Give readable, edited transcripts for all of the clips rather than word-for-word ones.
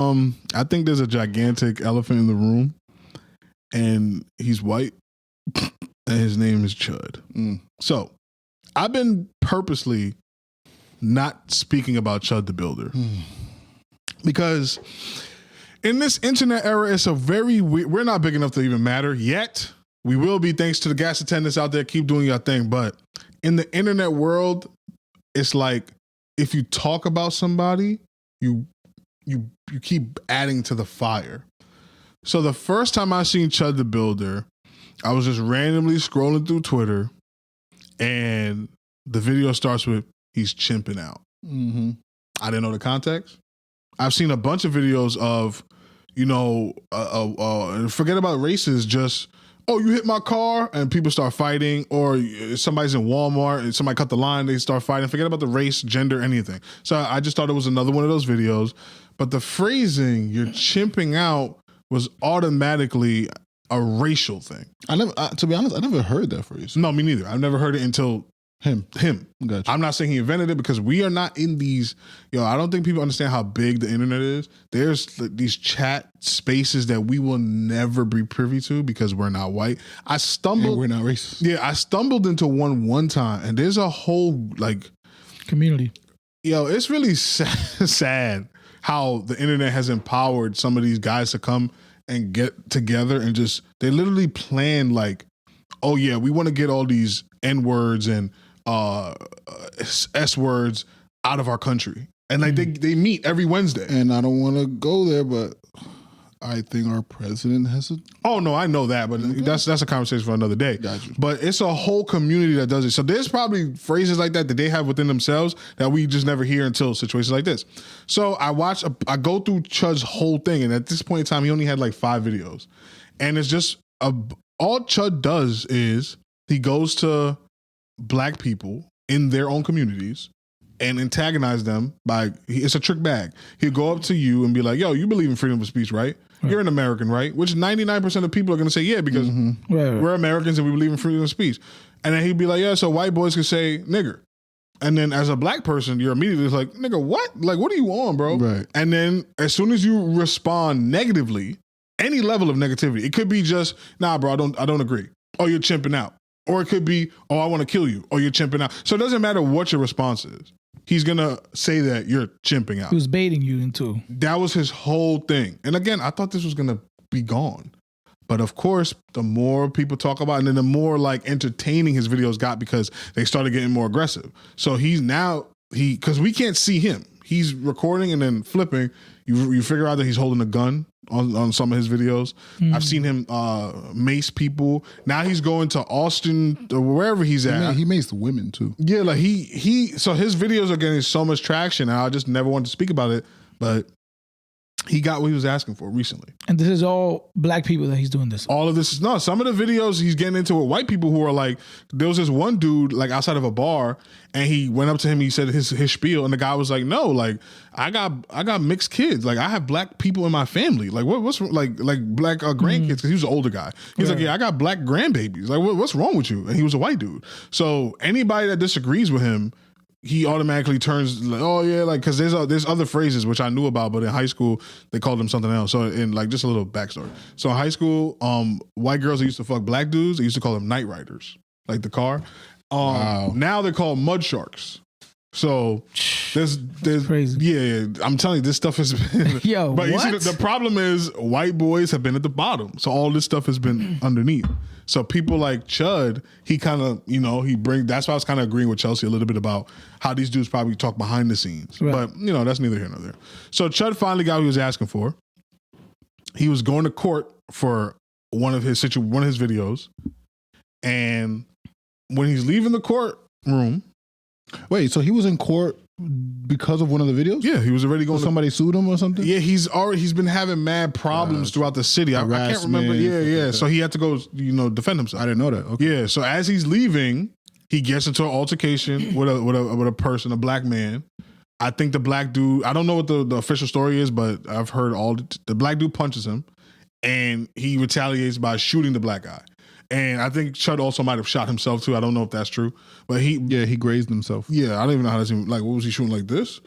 I think there's a gigantic elephant in the room, and he's white, and his name is Chud. So, I've been purposely not speaking about Chud the Builder because in this internet era, it's a very we're not big enough to even matter yet. We will be, thanks to the gas attendants out there. Keep doing your thing, but in the internet world, it's like if you talk about somebody, you keep adding to the fire. So the first time I seen Chud the Builder, I was just randomly scrolling through Twitter, and the video starts with he's chimping out. I didn't know the context. I've seen a bunch of videos of, forget about races, just, oh, you hit my car, and people start fighting, or somebody's in Walmart and somebody cut the line, they start fighting. Forget about the race, gender, anything. So I just thought it was another one of those videos. But the phrasing, you're chimping out, was automatically a racial thing. To be honest, I never heard that phrase. No, me neither. I've never heard it until him. Gotcha. I'm not saying he invented it, because we are not in these. I don't think people understand how big the internet is. There's these chat spaces that we will never be privy to because we're not white. And we're not racist. Yeah, I stumbled into one time, and there's a whole community. It's really sad how the internet has empowered some of these guys to come and get together and just, they literally plan oh yeah, we want to get all these N-words and S-words out of our country. And they meet every Wednesday. And I don't want to go there, but I think our president has Oh no, I know that, but that's a conversation for another day. Gotcha. But it's a whole community that does it. So there's probably phrases like that they have within themselves that we just never hear until situations like this. So I go through Chud's whole thing, and at this point in time, he only had 5 videos, and it's just all Chud does is he goes to black people in their own communities and antagonize them it's a trick bag. He'll go up to you and be like, yo, you believe in freedom of speech, right? You're an American, right? Which 99% of people are going to say, yeah, because we're Americans and we believe in freedom of speech. And then he'd be like, yeah, so white boys can say nigger. And then as a black person, you're immediately like, nigga, what? What are you on, bro? Right. And then as soon as you respond negatively, any level of negativity, it could be just, nah, bro, I don't agree. Oh, you're chimping out. Or it could be, oh, I want to kill you. Or you're chimping out. So it doesn't matter what your response is. He's going to say that you're chimping out. He was baiting you into. That was his whole thing. And again, I thought this was going to be gone. But of course, the more people talk about it, and then the more entertaining his videos got, because they started getting more aggressive. So because we can't see him. He's recording and then flipping. You figure out that he's holding a gun on some of his videos. I've seen him mace people. Now he's going to Austin or wherever he's at. He maced women too. Yeah, so his videos are getting so much traction, and I just never wanted to speak about it, but he got what he was asking for recently. And this is all black people that he's doing this. All of this is, no, some of the videos he's getting into with white people who are there was this one dude outside of a bar, and he went up to him, he said his spiel, and the guy was like, no, I got mixed kids. I have black people in my family. What's black grandkids, because he was an older guy. He's like, yeah, I got black grandbabies. What's wrong with you? And he was a white dude. So anybody that disagrees with him, he automatically turns oh yeah, because there's other phrases which I knew about, but in high school they called them something else. So in just a little backstory. So in high school, white girls that used to fuck black dudes, they used to call them night riders, the car. Wow. Now they're called mud sharks. So there's crazy. Yeah, I'm telling you, this stuff has been Yo, but what? You see, the problem is white boys have been at the bottom, so all this stuff has been underneath. So people like Chud, he kind of, that's why I was kind of agreeing with Chelsea a little bit about how these dudes probably talk behind the scenes. Right. But, that's neither here nor there. So Chud finally got what he was asking for. He was going to court for one of his videos. And when he's leaving the courtroom. Wait, so he was in court because of one of the videos? Yeah, he was already going. So somebody sued him or something? Yeah, he's been having mad problems throughout the city. I can't remember. Yeah. So he had to go, defend himself. I didn't know that. Okay. Yeah. So as he's leaving, he gets into an altercation with a person, a black man. I think the black dude, I don't know what the official story is, but I've heard the black dude punches him, and he retaliates by shooting the black guy. And I think Chud also might have shot himself too. I don't know if that's true, but he grazed himself. Yeah, I don't even know how that's even, what was he shooting like this?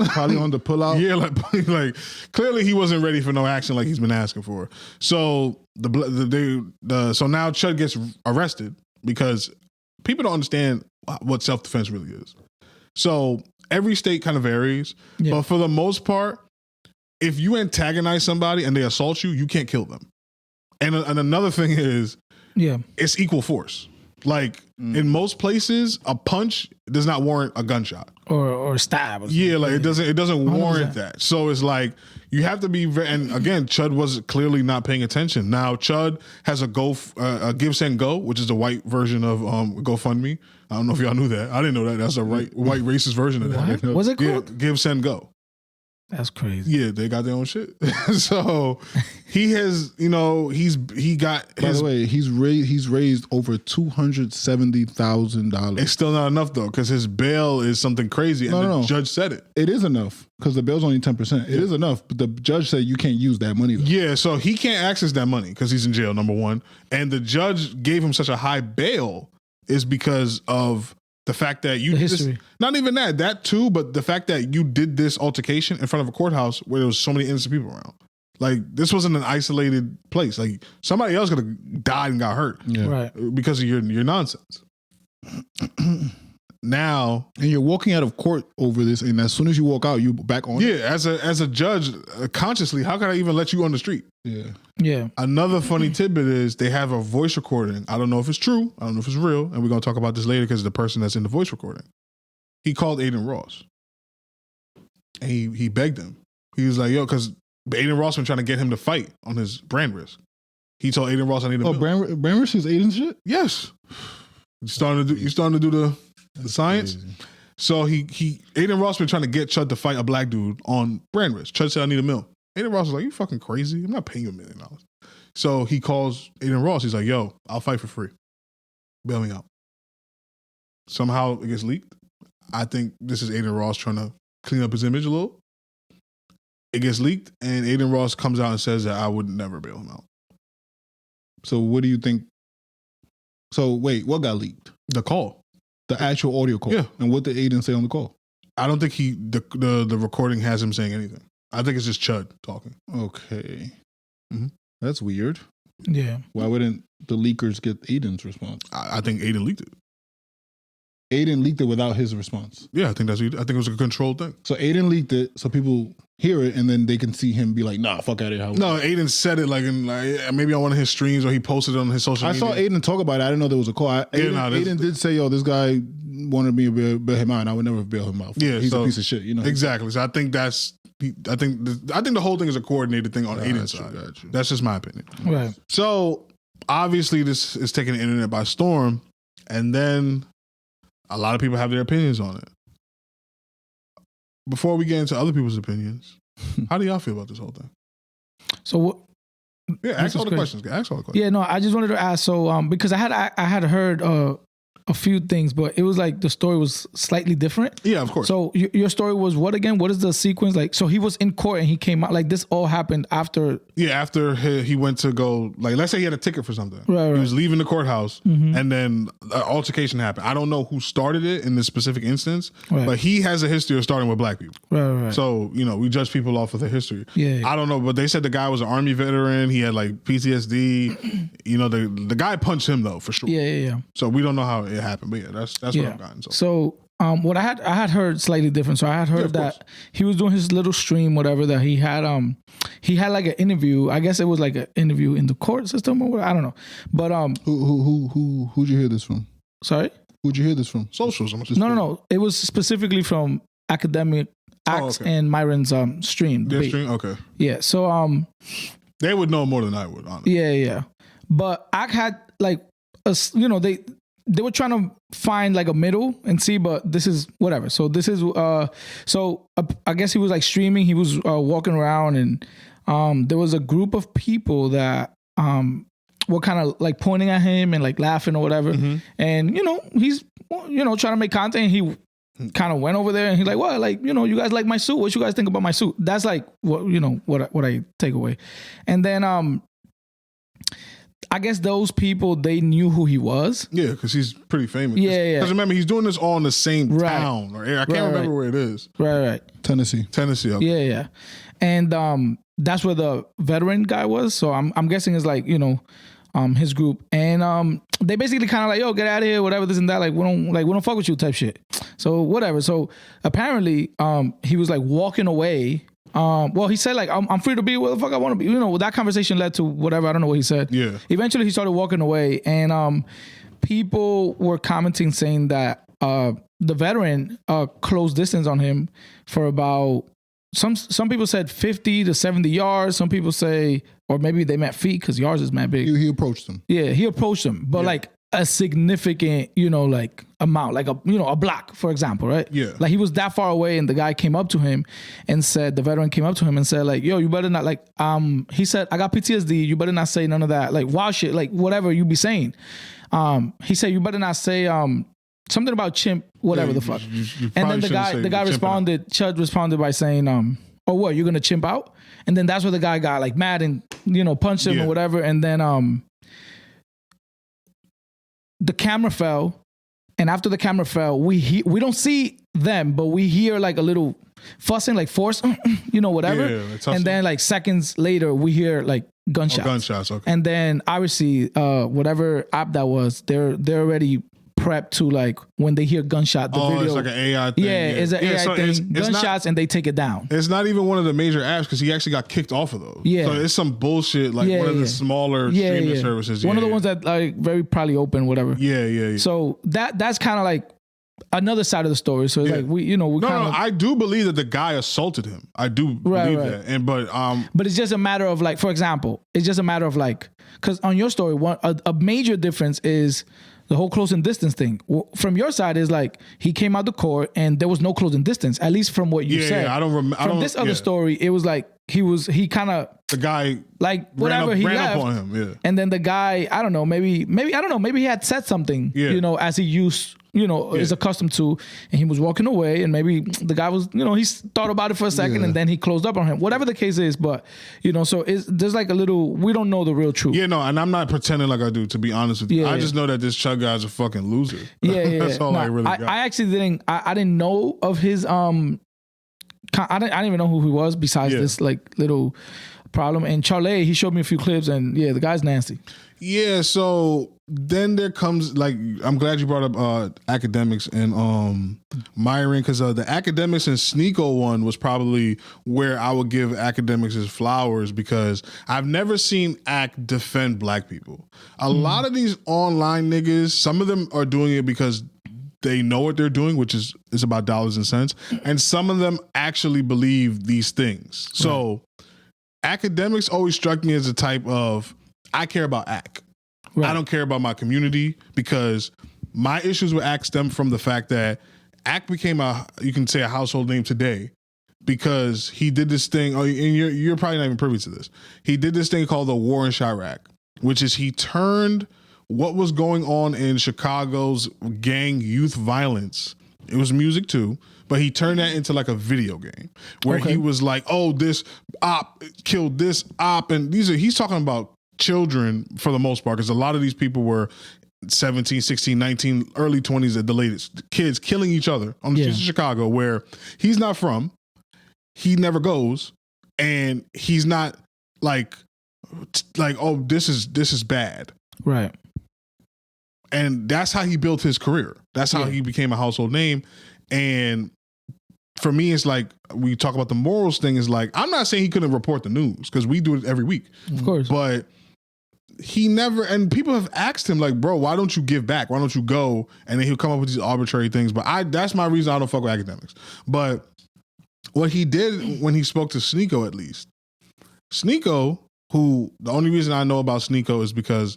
Probably on the pullout. Yeah, like clearly he wasn't ready for no action like he's been asking for. So so now Chud gets arrested because people don't understand what self-defense really is. So every state kind of varies, but for the most part, if you antagonize somebody and they assault you, you can't kill them. And another thing is, it's equal force. Like in most places, a punch does not warrant a gunshot or a stab. Or like it doesn't warrant that. So it's like you have to be and again, Chud was clearly not paying attention. Now Chud has a Give Send Go, which is the white version of GoFundMe. I don't know if y'all knew that. I didn't know that. That's a white racist version of that. What? What's it called? Yeah, Give Send Go. That's crazy. Yeah, they got their own shit. So he has, he got. By the way, he's raised over $270,000. It's still not enough though, because his bail is something crazy, and the judge said it. It is enough because the bail's only 10%. It is enough, but the judge said you can't use that money though. Yeah, so he can't access that money because he's in jail. Number one, and the judge gave him such a high bail is because of the fact that you not even that too, but the fact that you did this altercation in front of a courthouse where there was so many innocent people around. Like this wasn't an isolated place. Like somebody else could have died and got hurt, because of your nonsense. Now, and you're walking out of court over this, and as soon as you walk out, you back on. Yeah, as a judge, consciously, how can I even let you on the street? Yeah. Another funny tidbit is they have a voice recording. I don't know if it's true. I don't know if it's real, and we're gonna talk about this later because the person that's in the voice recording, he called Aiden Ross, and he begged him. He was like, "Yo," because Aiden Ross been trying to get him to fight on his brand risk. He told Aiden Ross, "I need a brand risk is Aiden's shit." Yes, you starting to do the science. Crazy. So Aiden Ross been trying to get Chud to fight a black dude on brand risk. Chud said, "I need $1 million." Aiden Ross was like, "You fucking crazy? I'm not paying you $1 million." So he calls Aiden Ross. He's like, "Yo, I'll fight for free. Bail me out." Somehow it gets leaked. I think this is Aiden Ross trying to clean up his image a little. It gets leaked, and Aiden Ross comes out and says that I would never bail him out. So what do you think? So wait, what got leaked? The call. The actual audio call. Yeah. And what did Aiden say on the call? I don't think the recording has him saying anything. I think it's just Chud talking. Okay. Mm-hmm. That's weird. Yeah. Why wouldn't the leakers get Aiden's response? I think Aiden leaked it. Aiden leaked it without his response. Yeah, I think it was a controlled thing. So Aiden leaked it so people hear it and then they can see him be like, "Nah, fuck out of here." No, Aiden said it like maybe on one of his streams or he posted it on his social media. I saw Aiden talk about it. I didn't know there was a call. Aiden did say, "Yo, this guy wanted me to bail him out, and I would never bail him out. He's a piece of shit." Exactly. So I think I think the whole thing is a coordinated thing on Aiden's side. That's just my opinion. Right. So obviously this is taking the internet by storm, and then a lot of people have their opinions on it. Before we get into other people's opinions, how do y'all feel about this whole thing? So what? Yeah, ask all the questions. Yeah, no, I just wanted to ask. So, because I had heard a few things, but it was like the story was slightly different. Yeah, of course. So your story was what again? What is the sequence like? So he was in court and he came out. Like this all happened after. Yeah, after he went to go. Like, let's say he had a ticket for something. Right. He was leaving the courthouse, and then an altercation happened. I don't know who started it in this specific instance, but he has a history of starting with black people. Right. So we judge people off of their history. Yeah. I don't know, but they said the guy was an Army veteran. He had like PTSD. The guy punched him though for sure. Yeah. So we don't know how it happened, but yeah, that's what I've gotten. So what I had heard slightly different. So I had heard that he was doing his little stream, whatever, that he had like an interview. I guess it was like an interview in the court system or whatever. I don't know. But who'd you hear this from? Sorry? Who'd you hear this from? Socials. No. It was specifically from Academic Acts and Myron's stream. Their stream? Okay. Yeah. So they would know more than I would, honestly. Yeah. But I had like they were trying to find like a middle and see, but this is whatever. So this is I guess he was like streaming. He was walking around, and there was a group of people that were kind of like pointing at him and like laughing or whatever. Mm-hmm. And he's trying to make content. He kind of went over there and he's like, "What? Like you guys like my suit? What you guys think about my suit?" That's like what I take away. And then I guess those people, they knew who he was. Yeah, because he's pretty famous. Yeah. Because remember, he's doing this all in the same town or area. I can't remember where it is. Right. Tennessee. Okay. Yeah. And that's where the veteran guy was. So I'm guessing it's like, his group. And they basically kind of like, yo, get out of here, whatever, this and that. Like we don't fuck with you type shit. So whatever. So apparently he was like walking away. Well, he said like, I'm free to be where the fuck I want to be. That conversation led to whatever. I don't know what he said. Yeah. Eventually he started walking away, and people were commenting saying that the veteran close distance on him for about some people said 50 to 70 yards. Some people say, or maybe they meant feet because yards is mad big. He approached him. Yeah, he approached him, but like a significant, like amount, like a block, for example, right? Yeah. Like he was that far away, and the guy came up to him and said, the veteran came up to him and said, like, yo, you better not, like, he said, I got PTSD. You better not say none of that, like wild shit, like whatever you be saying. He said, you better not say something about chimp, whatever the fuck. You and then the guy responded, Chud responded by saying, oh, what, you're gonna chimp out? And then that's where the guy got like mad and punched him or whatever. And then the camera fell, and after the camera fell, we don't see them, but we hear like a little fussing, like force, whatever. Yeah, and then like seconds later, we hear like gunshots. Gunshots, okay. And then obviously, whatever app that was, they're already prepped to, like, when they hear gunshot, the video. It's like an AI thing. Yeah, it's an AI thing. It's gunshots, and they take it down. It's not even one of the major apps because he actually got kicked off of those. Yeah. So it's some bullshit, like one of the smaller streaming services. One of the ones that like very probably open, whatever. Yeah. So that's kind of like another side of the story. So it's like we kind of. I do believe that the guy assaulted him. I do believe that. But it's just a matter of, like, for example, it's just a matter of, like, because on your story, a major difference is the whole closing distance thing. From your side is like he came out the court and there was no closing distance, at least from what you said. Yeah, I don't remember. From this other story, it was like he kind of, the guy like whatever he ran left up on him. Yeah, and then the guy, I don't know, maybe I don't know, maybe he had said something, as he used, is accustomed to, and he was walking away, and maybe the guy was, he thought about it for a second, and then he closed up on him. Whatever the case is, but so there's like a little, we don't know the real truth. Yeah, no, and I'm not pretending like I do. To be honest with you, I just know that this Chud guy's a fucking loser. Yeah. That's all I really got. I actually didn't know of his I didn't even know who he was besides this like little problem. And Charlie, he showed me a few clips, and the guy's nasty. Yeah, so then there comes, like, I'm glad you brought up academics and Myron, because the academics and Sneeko one was probably where I would give academics his flowers, because I've never seen Ack defend black people. A lot of these online niggas, some of them are doing it because they know what they're doing, which is about dollars and cents, and some of them actually believe these things. So academics always struck me as a type of, I care about Ack. Right. I don't care about my community, because my issues with Ack stem from the fact that Ack became you can say a household name today because he did this thing. Oh, and you're probably not even privy to this. He did this thing called the War in Chirac, which is he turned what was going on in Chicago's gang youth violence. It was music too, but he turned that into like a video game where he was like, oh, this op killed this op. And he's talking about children for the most part, because a lot of these people were 17, 16, 19, early 20s at the latest. Kids killing each other on the streets of Chicago, where he's not from, he never goes, and he's not like, oh, this is bad. Right. And that's how he built his career. That's how he became a household name. And for me, it's like, we talk about the morals thing, is like, I'm not saying he couldn't report the news, because we do it every week. Of course. But he never, and people have asked him, like, bro, why don't you give back? Why don't you go? And then he'll come up with these arbitrary things. But that's my reason I don't fuck with academics. But what he did when he spoke to Sneeko, at least, Sneeko, who, the only reason I know about Sneeko is because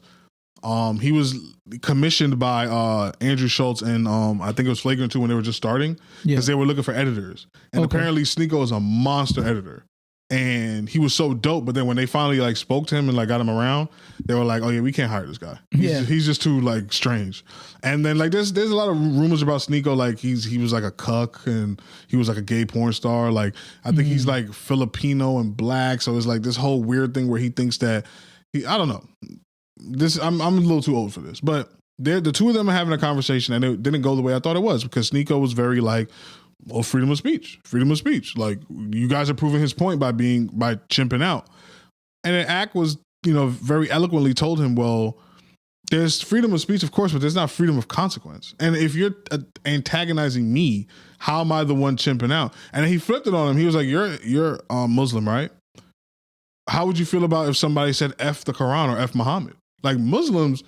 he was commissioned by Andrew Schultz and I think it was Flagrant 2 when they were just starting, because they were looking for editors. And apparently Sneeko is a monster editor. And he was so dope, but then when they finally like spoke to him and like got him around, they were like, oh yeah, we can't hire this guy. He's just too like strange. And then like there's a lot of rumors about Sneeko, like he was like a cuck and he was like a gay porn star. Like I think he's like Filipino and black, so it's like this whole weird thing where he thinks that I don't know. I'm a little too old for this, but the two of them are having a conversation, and it didn't go the way I thought it was, because Sneeko was very like, well, freedom of speech. Like, you guys are proving his point by chimping out. And then Ack was, very eloquently told him, well, there's freedom of speech, of course, but there's not freedom of consequence. And if you're antagonizing me, how am I the one chimping out? And he flipped it on him. He was like, you're Muslim, right? How would you feel about if somebody said F the Quran or F Muhammad? Like, Muslims,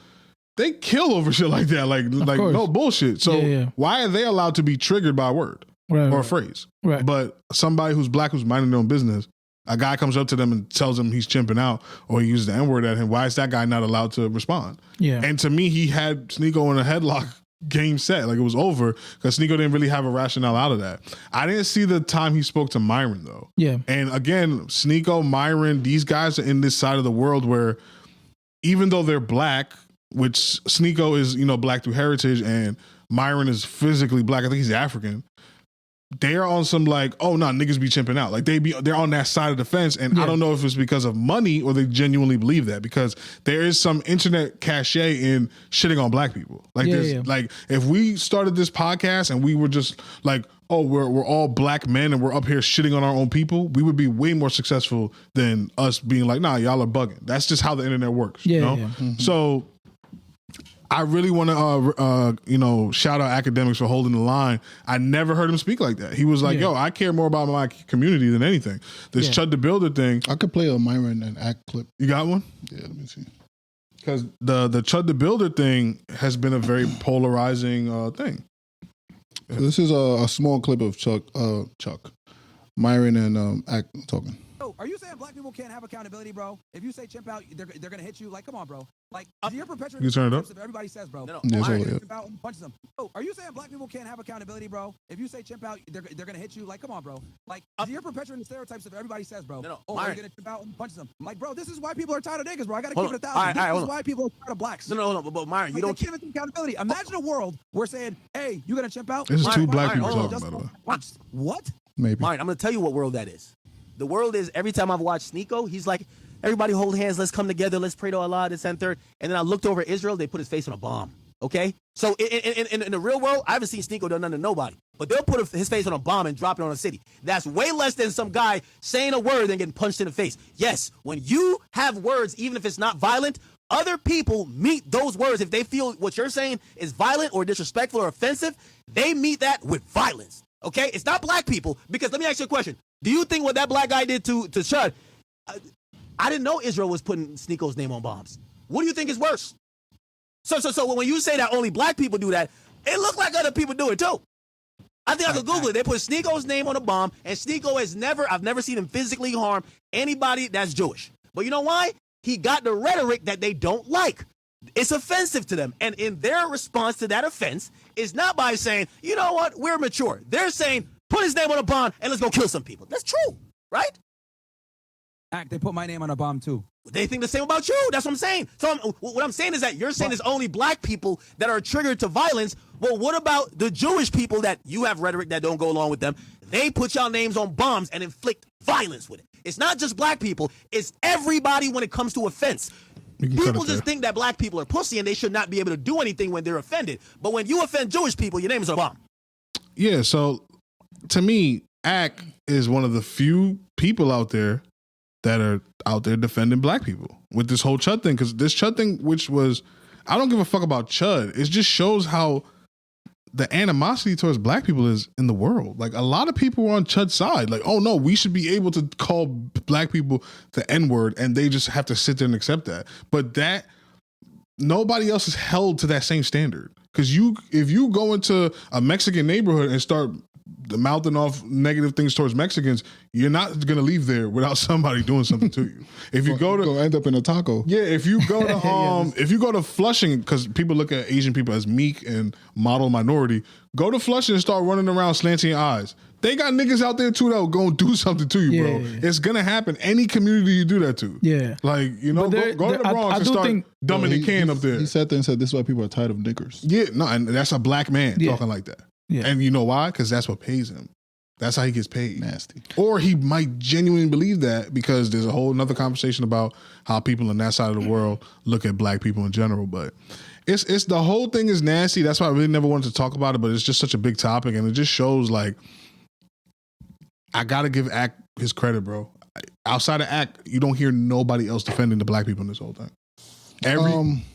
they kill over shit like that. Like no bullshit. So why are they allowed to be triggered by a word or a phrase? Right. But somebody who's black, who's minding their own business, a guy comes up to them and tells him he's chimping out, or he uses the N-word at him. Why is that guy not allowed to respond? Yeah. And to me, he had Sneeko in a headlock game set. Like, it was over, because Sneeko didn't really have a rationale out of that. I didn't see the time he spoke to Myron, though. Yeah. And again, Sneeko, Myron, these guys are in this side of the world where, even though they're black, which Sneeko is, black through heritage, and Myron is physically black, I think he's African, they're on some like, oh no, niggas be chimping out. Like, they're on that side of the fence, and I don't know if it's because of money or they genuinely believe that, because there is some internet cachet in shitting on black people. Like, like, if we started this podcast and we were just like, oh, we're all black men and we're up here shitting on our own people, we would be way more successful than us being like, nah, y'all are bugging. That's just how the internet works. You know? Mm-hmm. So I really want to, shout out academics for holding the line. I never heard him speak like that. He was like, yo, I care more about my community than anything. This Chud the Builder thing. I could play a Myron and Act clip. You got one? Yeah, let me see. Because the Chud the Builder thing has been a very polarizing thing. So this is a small clip of Chuck, Myron and Act talking. Are you saying black people can't have accountability, bro? If you say chimp out, they're gonna hit you. Like, come on, bro. Like, you're perpetuating. You turn it up. Everybody says, bro. No. Yes, chimp out and punches them. Oh, are you saying black people can't have accountability, bro? If you say chimp out, they're gonna hit you. Like, come on, bro. Like, you're perpetuating the stereotypes of everybody says, bro. Oh, you're gonna chimp out and punches them. Like, bro, this is why people are tired of niggas, bro. I gotta keep it 1,000. This is why people are tired of blacks. No. But Myron, you don't give it accountability. Imagine a world where saying, hey, you gonna chimp out? This is two black people talking, by the way. What? Maybe. Myron, I'm gonna tell you what world that is. The world is, every time I've watched Sneeko, he's like, everybody hold hands, let's come together, let's pray to Allah, this and third. And then I looked over at Israel, they put his face on a bomb. Okay? So in the real world, I haven't seen Sneeko do nothing to nobody. But they'll put his face on a bomb and drop it on a city. That's way less than some guy saying a word and getting punched in the face. Yes, when you have words, even if it's not violent, other people meet those words. If they feel what you're saying is violent or disrespectful or offensive, they meet that with violence. Okay? It's not black people, because let me ask you a question. Do you think what that black guy did to Chud, I didn't know Israel was putting Sneeko's name on bombs. What do you think is worse? So when you say that only black people do that, it looked like other people do it too. I think I could Google it. They put Sneeko's name on a bomb, and Sneeko I've never seen him physically harm anybody that's Jewish. But you know why? He got the rhetoric that they don't like. It's offensive to them. And in their response to that offense is not by saying, you know what, we're mature. They're saying, put his name on a bomb and let's go kill some people. That's true, right? They put my name on a bomb too. They think the same about you. That's what I'm saying. So what I'm saying is that you're saying it's only black people that are triggered to violence. Well, what about the Jewish people that you have rhetoric that don't go along with them? They put y'all names on bombs and inflict violence with it. It's not just black people. It's everybody when it comes to offense. People just think that black people are pussy and they should not be able to do anything when they're offended. But when you offend Jewish people, your name is on a bomb. Yeah, so to me, Ack is one of the few people out there that are out there defending black people with this whole Chud thing. Because this Chud thing, which was, I don't give a fuck about Chud. It just shows how the animosity towards black people is in the world. Like, a lot of people are on Chud's side. Like, oh no, we should be able to call black people the N-word, and they just have to sit there and accept that. But that, nobody else is held to that same standard. Because if you go into a Mexican neighborhood and start mouthing off negative things towards Mexicans, you're not going to leave there without somebody doing something to you. If you go to end up in a taco. Yeah, if you go to if you go to Flushing, because people look at Asian people as meek and model minority, go to Flushing and start running around slanting your eyes. They got niggas out there too that will go and do something to you, bro. It's gonna happen. Any community you do that to. Yeah. Like, go to the Bronx and start dumbing the can up there. He sat there and said, this is why people are tired of niggers. Yeah, no, and that's a black man talking like that. Yeah. And you know why? Because that's what pays him. That's how he gets paid. Nasty. Or he might genuinely believe that because there's a whole nother conversation about how people in that side of the world look at black people in general. But it's the whole thing is nasty. That's why I really never wanted to talk about it, but it's just such a big topic, and it just shows like I gotta give Act his credit, bro. Outside of Act, you don't hear nobody else defending the black people in this whole thing.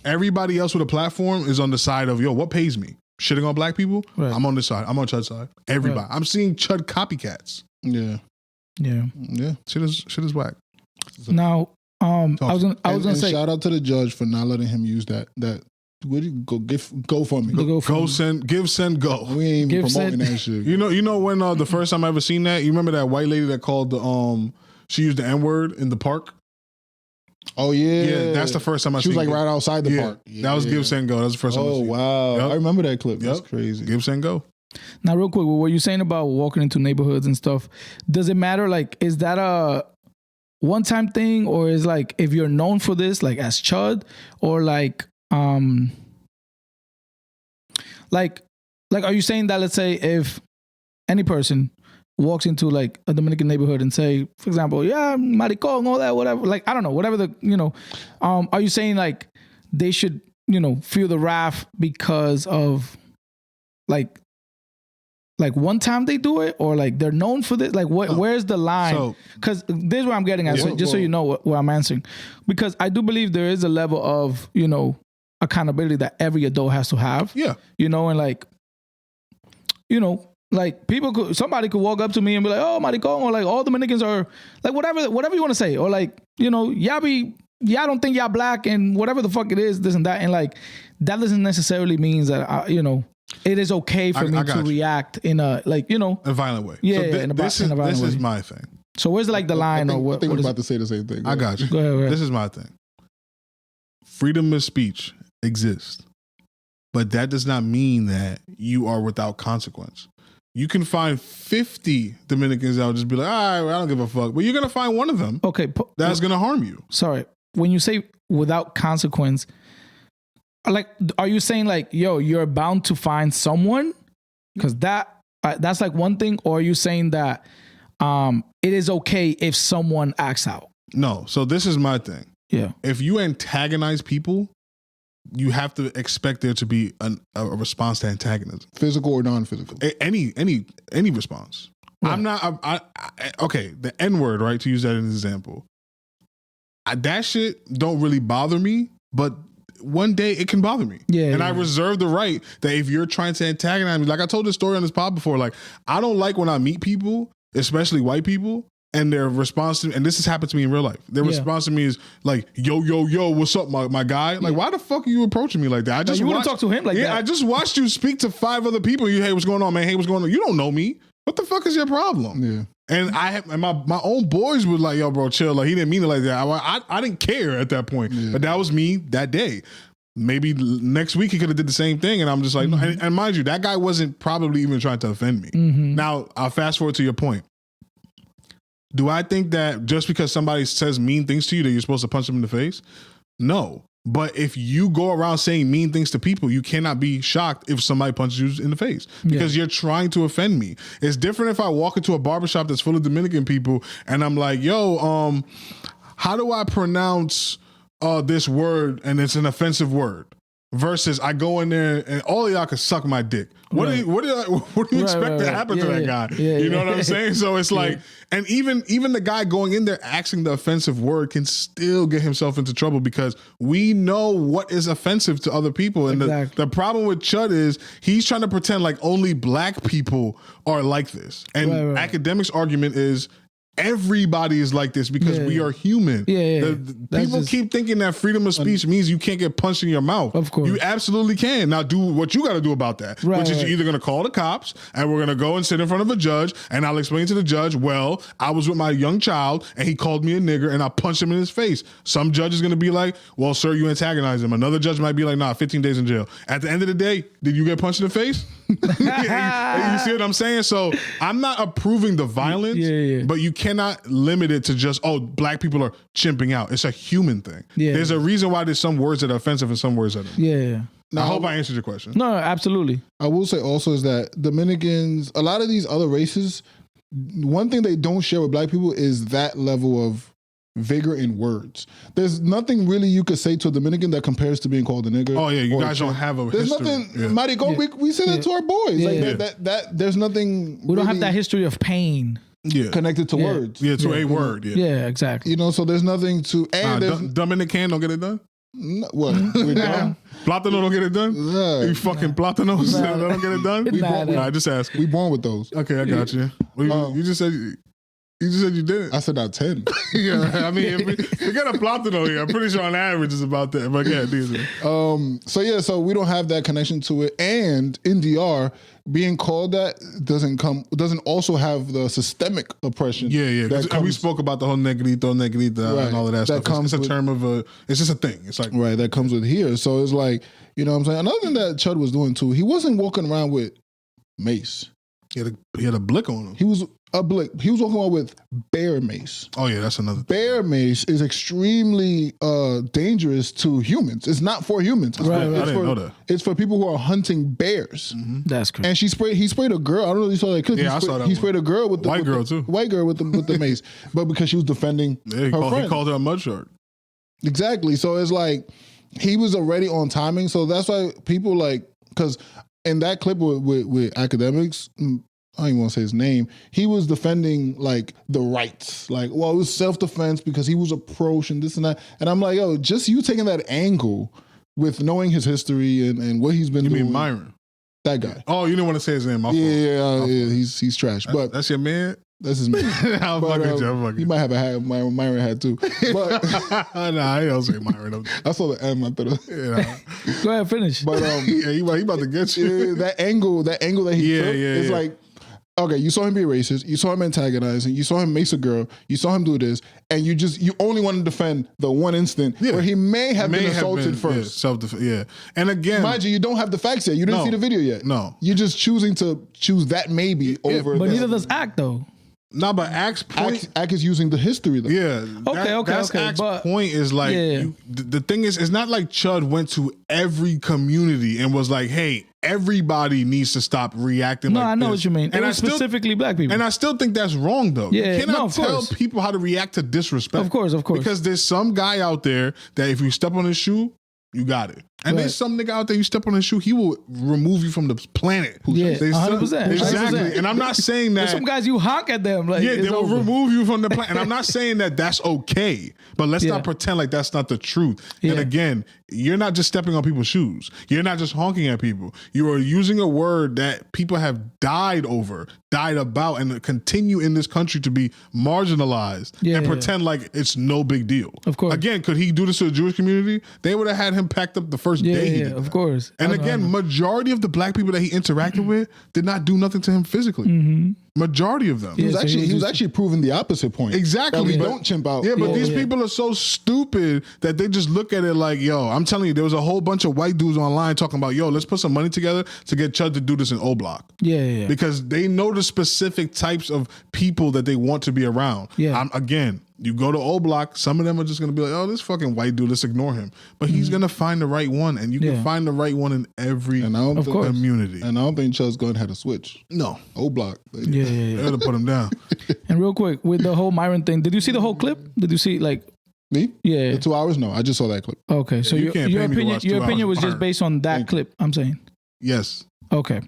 Everybody else with a platform is on the side of, yo, what pays me? Shitting on black people? Right. I'm on this side. I'm on Chud's side. Everybody. Right. I'm seeing Chud copycats. Yeah. Shit is whack. Now, I was gonna say, shout out to the judge for not letting him use that. Where do you go for me? Send go. We ain't even promoting that shit. You know when the first time I ever seen that, you remember that white lady that called she used the N-word in the park? Oh yeah, yeah. That's the first time I. She was like right outside the park. That was Give Send Go. That's the first time. Oh wow, yep. I remember that clip. That's crazy. Give Send Go. Now, real quick, what you're saying about walking into neighborhoods and stuff, does it matter? Like, is that a one-time thing, or is like if you're known for this, like as Chud, or like are you saying that, let's say, if any person walks into like a Dominican neighborhood and say, for example, yeah, maricón, all that, whatever, like, I don't know, whatever are you saying like they should, feel the wrath because of like one time they do it, or like they're known for this? Like where's the line? Because this is where I'm getting at, so you know what I'm answering. Because I do believe there is a level of, accountability that every adult has to have. Yeah. And like, like somebody could walk up to me and be like, oh, maricón, or like all Dominicans are like whatever you want to say, or like, y'all don't think y'all black and whatever the fuck it is, this and that. And like, that doesn't necessarily means that, it is okay for me to react in a, like, a violent way. Yeah. So this is my thing. So where's like the line? I think we're about to say the same thing. I got you. Go ahead. This is my thing. Freedom of speech exists, but that does not mean that you are without consequence. You can find 50 Dominicans that will just be like, all right, I don't give a fuck. But you're going to find one of them that's going to harm you. Sorry. When you say without consequence, like, are you saying like, yo, you're bound to find someone? Because that's like one thing. Or are you saying that it is okay if someone acts out? No. So this is my thing. Yeah. If you antagonize people, you have to expect there to be a response to antagonism, physical or non-physical. Any response. Right. I'm not. Okay, the N-word, right? To use that as an example, that shit don't really bother me, but one day it can bother me. Yeah, and I reserve the right that if you're trying to antagonize me, like I told this story on this pod before, like I don't like when I meet people, especially white people, and their response to, and this has happened to me in real life, their response to me is like, yo, what's up, my guy? Like, why the fuck are you approaching me like that? I just you wouldn't talk to him like that. I just watched you speak to 5 other people. Hey, what's going on, man? Hey, what's going on? You don't know me. What the fuck is your problem? Yeah. And my own boys were like, yo, bro, chill. Like, he didn't mean it like that. I didn't care at that point. Yeah. But that was me that day. Maybe next week he could have did the same thing, and I'm just like, no. And mind you, that guy wasn't probably even trying to offend me. Now, I'll fast forward to your point. Do I think that just because somebody says mean things to you that you're supposed to punch them in the face? No. But if you go around saying mean things to people, you cannot be shocked if somebody punches you in the face because you're trying to offend me. It's different if I walk into a barbershop that's full of Dominican people and I'm like, yo, how do I pronounce this word and it's an offensive word? Versus I go in there and all of y'all can suck my dick. What do you expect to happen to that guy? You know what I'm saying? So it's like, and even the guy going in there asking the offensive word can still get himself into trouble because we know what is offensive to other people. And the problem with Chud is he's trying to pretend like only black people are like this. And academics' argument is everybody is like this because we are human. People keep thinking that freedom of speech means you can't get punched in your mouth. Of course. You absolutely can. Now do what you got to do about that, which is you're either going to call the cops and we're going to go and sit in front of a judge and I'll explain to the judge, well, I was with my young child and he called me a nigger and I punched him in his face. Some judge is going to be like, well, sir, you antagonized him. Another judge might be like, nah, 15 days in jail. At the end of the day, did you get punched in the face? You see what I'm saying? So I'm not approving the violence, but you cannot limit it to just, oh, black people are chimping out. It's a human thing. There's a reason why there's some words that are offensive and some words that aren't. Now, I hope I answered your question. No, absolutely. I will say also is that Dominicans, a lot of these other races, one thing they don't share with black people is that level of vigor in words. There's nothing really you could say to a Dominican that compares to being called a nigger. Oh yeah, you guys don't have a There's history. nothing, Marico, we say that to our boys. That there's nothing We don't really have that history of pain. connected to words. Yeah, to a word. Yeah, exactly. You know, so there's nothing to Dominican don't get it done? No, what? We don't? Platano don't get it done? You fucking Platanos that don't get it done? I just ask. We born with those. Okay, I got you. You just said you didn't. I said not 10. Yeah, I mean, we got a Platano here. I'm pretty sure on average it's about that. But yeah, these are. So we don't have that connection to it. And in DR, being called that doesn't also have the systemic oppression. Yeah. And we spoke about the whole negrito, and all of that stuff. It's a term of it's just a thing. It's like right, that comes with here. So it's like, you know what I'm saying? Another thing that Chud was doing too, he wasn't walking around with mace. He had a blick on him. He was a blick. He was walking around with bear mace. Oh yeah, that's another thing. Bear mace is extremely dangerous to humans. It's not for humans. I didn't know that. It's for people who are hunting bears. Mm-hmm. That's crazy. And he sprayed a girl. I don't know if you saw that clip. Yeah, I saw that. He sprayed a girl with the white girl too. White girl with the mace, but because she was defending her friend. He called her a mud shark. Exactly. So it's like he was already on timing. So that's why people because in that clip with academics, I don't even want to say his name. He was defending the rights. It was self-defense because he was approached and this and that. And I'm like, yo, just you taking that angle with knowing his history and what he's been doing. You mean Myron? That guy. Oh, you didn't want to say his name. Yeah, he's trash. But that's your man? That's his man. I'm fucking joking. He might have a hat. Myron had too. But nah, I don't say Myron. I saw the M. I thought. Go ahead, finish. But yeah, he about to get you. That angle that he took is like, okay, you saw him be racist. You saw him antagonizing. You saw him mace a girl. You saw him do this, and you only want to defend the one instant where he may have been assaulted first. Yeah, self-defense. Yeah, and again, mind you don't have the facts yet. You didn't see the video yet. No, you're just choosing to choose that maybe over. But neither does Act though. No, but Act's point. Act is using the history though. Yeah. Okay. Act's point is the thing is, it's not like Chud went to every community and was like, hey, everybody needs to stop reacting like this. No, I know what you mean. And specifically black people. And I still think that's wrong though. Yeah, you cannot tell course. people how to react to disrespect. Of course. Because there's some guy out there that if you step on his shoe, you got it. And there's some nigga out there, you step on his shoe, he will remove you from the planet. Yeah, 100%. Exactly. 100%. And I'm not saying that. There's some guys you honk at them. They will remove you from the planet. And I'm not saying that that's okay. But let's not pretend like that's not the truth. Yeah. And again, you're not just stepping on people's shoes. You're not just honking at people. You are using a word that people have died about, and continue in this country to be marginalized and pretend like it's no big deal. Of course. Again, could he do this to the Jewish community? They would have had him packed up the first day he did that. Of course. And again, majority of the black people that he interacted with did not do nothing to him physically. Mm-hmm. Majority of them. He was actually proving the opposite point. Exactly. That we don't chimp out. Yeah, but these people are so stupid that they just look at it like, yo, I'm telling you, there was a whole bunch of white dudes online talking about, yo, let's put some money together to get Chud to do this in O Block. Yeah. Because they know the specific types of people that they want to be around. Yeah. Again, you go to O Block, some of them are just going to be like, oh, this fucking white dude, let's ignore him. But he's going to find the right one, and you can find the right one in every community. And I don't think Chud's going to have to switch. No. O Block. Yeah. They got to put him down. And real quick, with the whole Myron thing, did you see the whole clip? Did you see me? Yeah. The 2 hours? No, I just saw that clip. Okay, so your opinion was just based on that clip, I'm saying? Yes. Okay.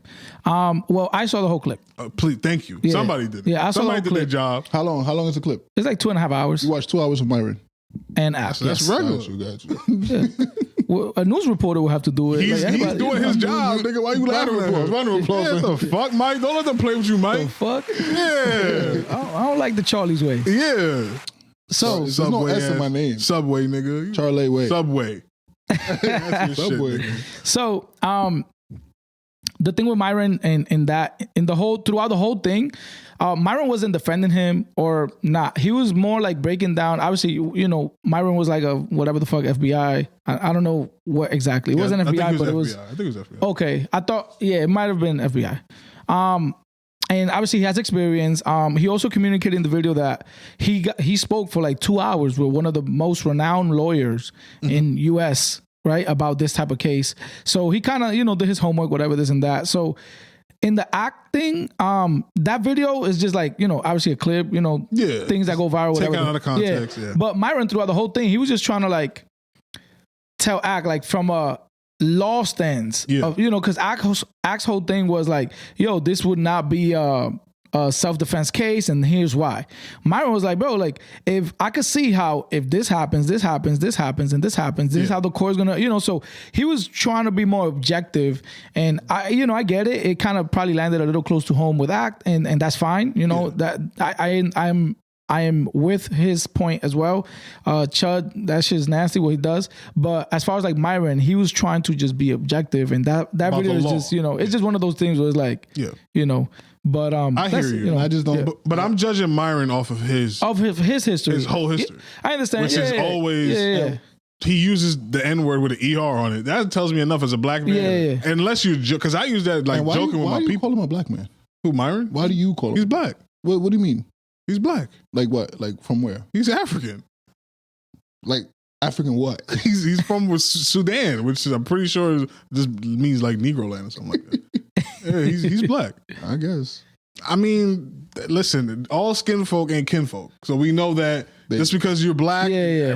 Well, I saw the whole clip. Please, thank you. Yeah. Somebody did it. Yeah, I saw Somebody the did whole their clip. job. How long is the clip? It's like 2.5 hours. You watched 2 hours of Myron. And Act. That's regular. Got you. Well, a news reporter will have to do it. He's doing his job, nigga. Why you laughing at him? Round of applause. Yeah, what the fuck, Mike? Don't let them play with you, Mike. The fuck? Yeah. I don't like the Charlie's way. Yeah. So there's no S in my name. Subway, nigga. Charlie Way. Subway. Subway. So, the thing with Myron throughout the whole thing, Myron wasn't defending him or not. He was more like breaking down. Obviously, Myron was like a whatever the fuck FBI. I don't know what exactly. It wasn't FBI, but it was. I think it was FBI. Okay, I thought it might have been FBI. And obviously he has experience. He also communicated in the video that he spoke for like 2 hours with one of the most renowned lawyers in US, right, about this type of case. So he kind of, did his homework, whatever, this and that. So in the acting, that video is just like, obviously a clip, things that go viral, whatever. Taken out of context, yeah. But Myron, throughout the whole thing, he was just trying to like tell Act like from a law stance, because Act's whole thing was like, yo, this would not be a self-defense case, and here's why. Myron was like, bro, like if I could see how if this happens, this happens, this happens, and this happens, this is how the court's gonna, so he was trying to be more objective, and I get it. It kind of probably landed a little close to home with Act, and that's fine. That I am with his point as well. Chud, that shit's nasty what he does. But as far as like Myron, he was trying to just be objective, and that video is just it's just one of those things where it's like But I hear you. I just don't. But I'm judging Myron off of his history, his whole history. I understand, which is always. He uses the N-word with an ER on it. That tells me enough as a black man. Unless you, because I use that like joking with my people. Why do you call him a black man? Who, Myron? Why do you call him? He's black. What do you mean? He's black. Like what? Like from where? He's African. Like African what? He's from Sudan, which I'm pretty sure just means like Negro land or something like that. Yeah, he's black. I guess. I mean, listen, all skin folk ain't kinfolk. So we know that just because you're black,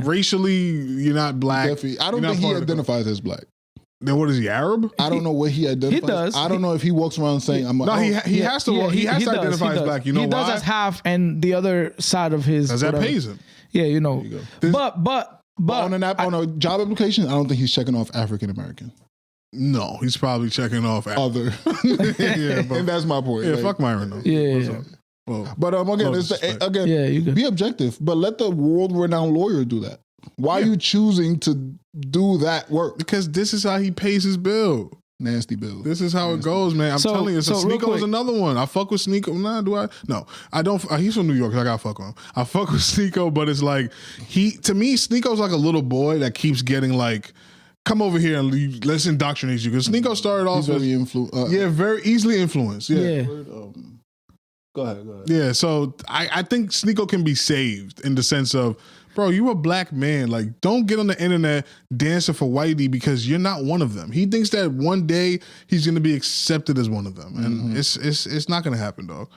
racially, you're not black. Definitely. I don't think he identifies as black. Then what is he, Arab? I don't know what he identifies. He does. I don't know if he walks around saying I'm a... No, he has to he has to identify as black. You know why? He does as half, and the other side of his... Because that pays him. Yeah, But on a job application, I don't think he's checking off African American. No, he's probably checking off other. And that's my point. Yeah, fuck Myron though. Yeah. Well, but again, be objective, but let the world-renowned lawyer do that. Why are you choosing to do that work? Because this is how he pays his bill. Nasty bill. This is how it goes, man. I'm telling you. So Sneeko is another one. I fuck with Sneeko. Nah, do I? No, I don't. He's from New York. So I gotta fuck with him. I fuck with Sneeko, but it's like to me, Sneeko's like a little boy that keeps getting like, come over here and let's indoctrinate you. Because Sneeko started off very very easily influenced. Yeah. Go ahead. Yeah, so I think Sneeko can be saved in the sense of, bro, you a black man. Like, don't get on the internet dancing for whitey because you're not one of them. He thinks that one day he's going to be accepted as one of them. And it's not going to happen, dog.